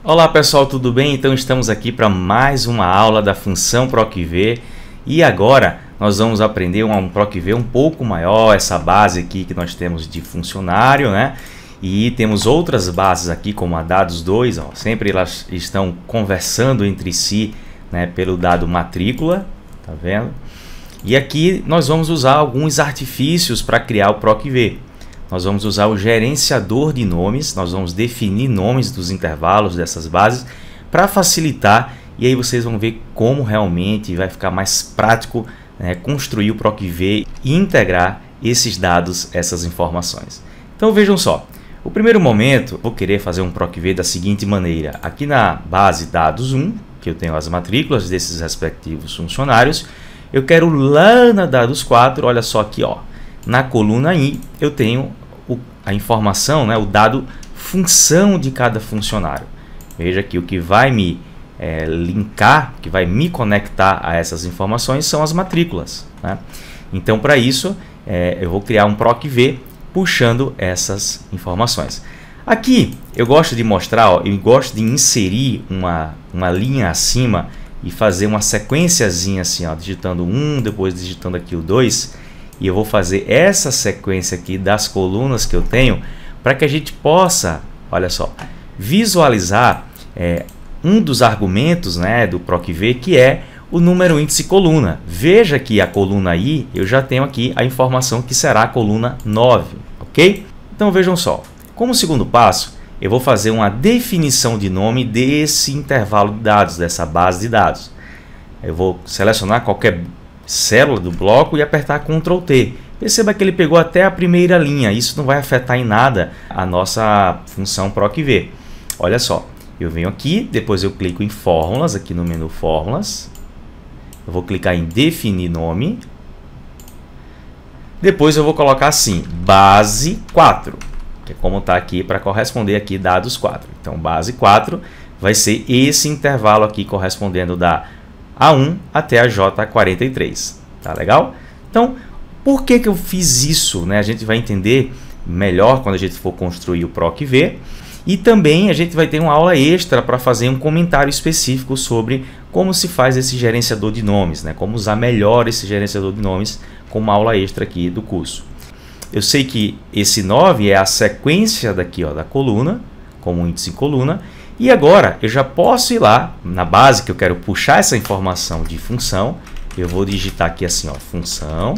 Olá pessoal, tudo bem? Então estamos aqui para mais uma aula da função PROC-V e agora nós vamos aprender um PROC-V um pouco maior, essa base aqui que nós temos de funcionário, né? E temos outras bases aqui como a dados2, ó, sempre elas estão conversando entre si, né, pelo dado matrícula, tá vendo? E aqui nós vamos usar alguns artifícios para criar o PROC-V. Nós vamos usar o gerenciador de nomes, nós vamos definir nomes dos intervalos dessas bases para facilitar, e aí vocês vão ver como realmente vai ficar mais prático, né, construir o PROC-V e integrar esses dados, essas informações. Então vejam só, o primeiro momento vou querer fazer um PROC-V da seguinte maneira: aqui na base dados1, que eu tenho as matrículas desses respectivos funcionários, eu quero lá na dados4, olha só aqui, ó, na coluna I eu tenho a informação, né, o dado função de cada funcionário. Veja que o que vai me linkar, que vai me conectar a essas informações são as matrículas, né? Então, para isso, eu vou criar um PROC-V puxando essas informações. Aqui eu gosto de mostrar, ó, eu gosto de inserir uma linha acima e fazer uma sequenciazinha assim, ó, digitando 1, depois digitando aqui o 2. E eu vou fazer essa sequência aqui das colunas que eu tenho para que a gente possa, olha só, visualizar um dos argumentos, né, do PROC-V, que é o número índice coluna. Veja que a coluna I, eu já tenho aqui a informação que será a coluna 9, ok? Então vejam só, como segundo passo, eu vou fazer uma definição de nome desse intervalo de dados, dessa base de dados. Eu vou selecionar qualquer célula do bloco e apertar Ctrl T. Perceba que ele pegou até a primeira linha. Isso não vai afetar em nada a nossa função PROC-V. Olha só, eu venho aqui, depois eu clico em fórmulas, aqui no menu fórmulas. Eu vou clicar em definir nome. Depois eu vou colocar assim, base 4, que é como está aqui para corresponder aqui dados 4. Então, base 4 vai ser esse intervalo aqui correspondendo da A1 até a J43, tá legal? Então, por que eu fiz isso, né? A gente vai entender melhor quando a gente for construir o PROC-V, e também a gente vai ter uma aula extra para fazer um comentário específico sobre como se faz esse gerenciador de nomes, né? Como usar melhor esse gerenciador de nomes, com uma aula extra aqui do curso. Eu sei que esse 9 é a sequência daqui, ó, da coluna, como índice em coluna. E agora eu já posso ir lá na base que eu quero puxar essa informação de função. Eu vou digitar aqui assim, ó, função,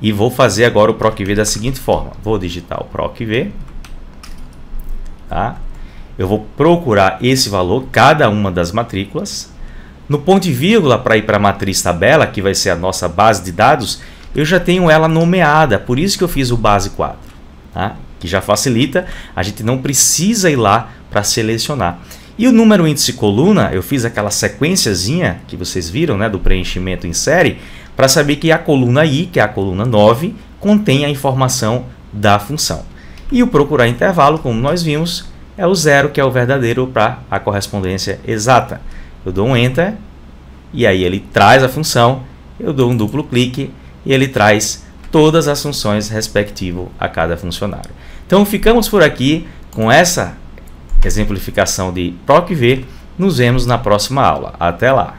e vou fazer agora o PROC-V da seguinte forma. Vou digitar o PROC-V, tá? Eu vou procurar esse valor, cada uma das matrículas. No ponto e vírgula, para ir para a matriz tabela, que vai ser a nossa base de dados, eu já tenho ela nomeada, por isso que eu fiz o base 4, tá? Que já facilita, a gente não precisa ir lá para selecionar. E o número índice coluna, eu fiz aquela sequenciazinha que vocês viram, né, do preenchimento em série, para saber que a coluna I, que é a coluna 9, contém a informação da função. E o procurar intervalo, como nós vimos, é o 0, que é o verdadeiro para a correspondência exata. Eu dou um Enter, e aí ele traz a função, eu dou um duplo clique, e ele traz todas as funções respectivo a cada funcionário. Então ficamos por aqui com essa exemplificação de PROC-V. Nos vemos na próxima aula. Até lá!